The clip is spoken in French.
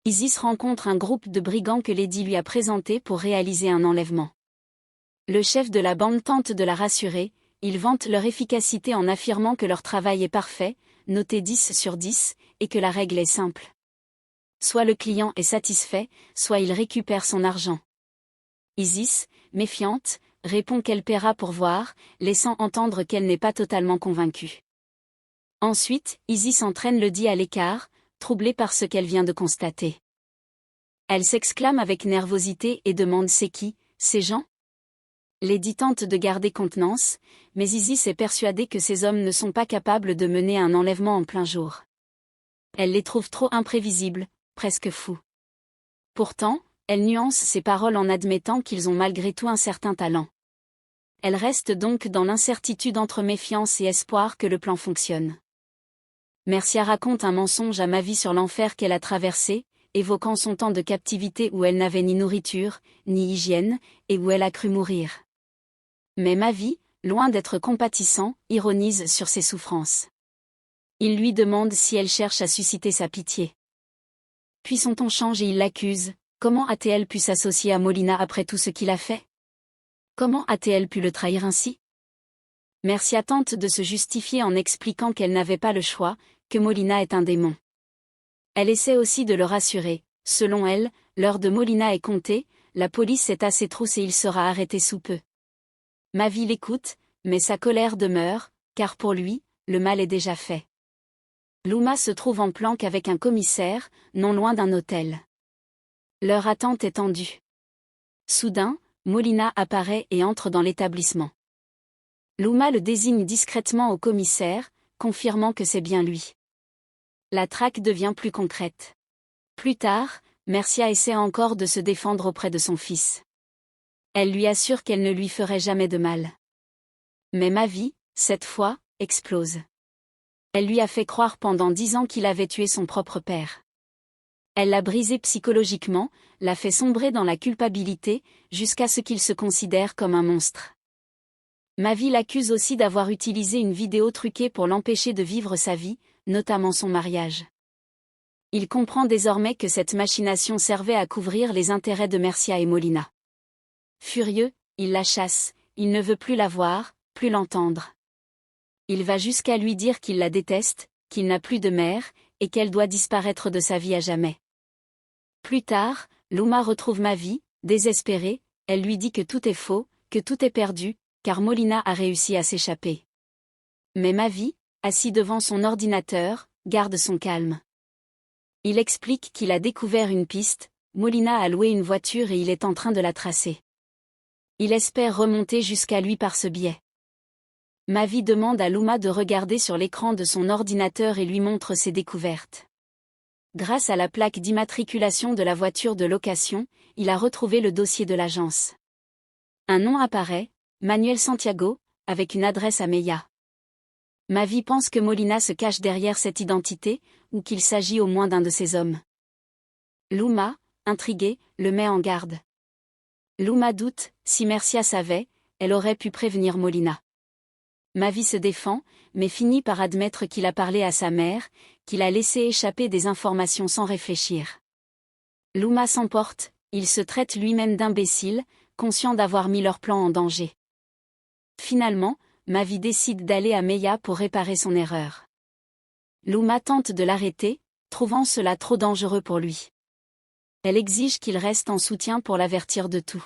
Isis rencontre un groupe de brigands que Lady lui a présenté pour réaliser un enlèvement. Le chef de la bande tente de la rassurer, ils vantent leur efficacité en affirmant que leur travail est parfait, noté 10 sur 10, et que la règle est simple. Soit le client est satisfait, soit il récupère son argent. Isis, méfiante, répond qu'elle paiera pour voir, laissant entendre qu'elle n'est pas totalement convaincue. Ensuite, Isis entraîne Lady à l'écart, troublée par ce qu'elle vient de constater. Elle s'exclame avec nervosité et demande c'est qui, ces gens ? Lady tente de garder contenance, mais Isis est persuadée que ces hommes ne sont pas capables de mener un enlèvement en plein jour. Elle les trouve trop imprévisibles, presque fous. Pourtant, elle nuance ses paroles en admettant qu'ils ont malgré tout un certain talent. Elle reste donc dans l'incertitude entre méfiance et espoir que le plan fonctionne. Mercia raconte un mensonge à Mavi sur l'enfer qu'elle a traversé, évoquant son temps de captivité où elle n'avait ni nourriture, ni hygiène, et où elle a cru mourir. Mais Mavi, loin d'être compatissant, ironise sur ses souffrances. Il lui demande si elle cherche à susciter sa pitié. Puis son ton change et il l'accuse. Comment a-t-elle pu s'associer à Molina après tout ce qu'il a fait ? Comment a-t-elle pu le trahir ainsi ? Mercia tente de se justifier en expliquant qu'elle n'avait pas le choix, que Molina est un démon. Elle essaie aussi de le rassurer. Selon elle, l'heure de Molina est comptée, la police est à ses trousses et il sera arrêté sous peu. Mavi l'écoute, mais sa colère demeure, car pour lui, le mal est déjà fait. Luma se trouve en planque avec un commissaire, non loin d'un hôtel. Leur attente est tendue. Soudain, Molina apparaît et entre dans l'établissement. Luma le désigne discrètement au commissaire, confirmant que c'est bien lui. La traque devient plus concrète. Plus tard, Mercia essaie encore de se défendre auprès de son fils. Elle lui assure qu'elle ne lui ferait jamais de mal. Mais Mavi, cette fois, explose. Elle lui a fait croire pendant 10 ans qu'il avait tué son propre père. Elle l'a brisé psychologiquement, l'a fait sombrer dans la culpabilité, jusqu'à ce qu'il se considère comme un monstre. Mavi l'accuse aussi d'avoir utilisé une vidéo truquée pour l'empêcher de vivre sa vie, notamment son mariage. Il comprend désormais que cette machination servait à couvrir les intérêts de Mercia et Molina. Furieux, il la chasse, il ne veut plus la voir, plus l'entendre. Il va jusqu'à lui dire qu'il la déteste, qu'il n'a plus de mère, et qu'elle doit disparaître de sa vie à jamais. Plus tard, Luma retrouve Mavi, désespérée, elle lui dit que tout est faux, que tout est perdu, car Molina a réussi à s'échapper. Mais Mavi, assis devant son ordinateur, garde son calme. Il explique qu'il a découvert une piste, Molina a loué une voiture et il est en train de la tracer. Il espère remonter jusqu'à lui par ce biais. Mavi demande à Luma de regarder sur l'écran de son ordinateur et lui montre ses découvertes. Grâce à la plaque d'immatriculation de la voiture de location, il a retrouvé le dossier de l'agence. Un nom apparaît, Manuel Santiago, avec une adresse à Mella. Mavi pense que Molina se cache derrière cette identité, ou qu'il s'agit au moins d'un de ses hommes. Luma, intriguée, le met en garde. Luma doute, si Mercia savait, elle aurait pu prévenir Molina. Mavi se défend, mais finit par admettre qu'il a parlé à sa mère, qu'il a laissé échapper des informations sans réfléchir. Luma s'emporte, il se traite lui-même d'imbécile, conscient d'avoir mis leur plan en danger. Finalement, Mavi décide d'aller à Mella pour réparer son erreur. Luma tente de l'arrêter, trouvant cela trop dangereux pour lui. Elle exige qu'il reste en soutien pour l'avertir de tout.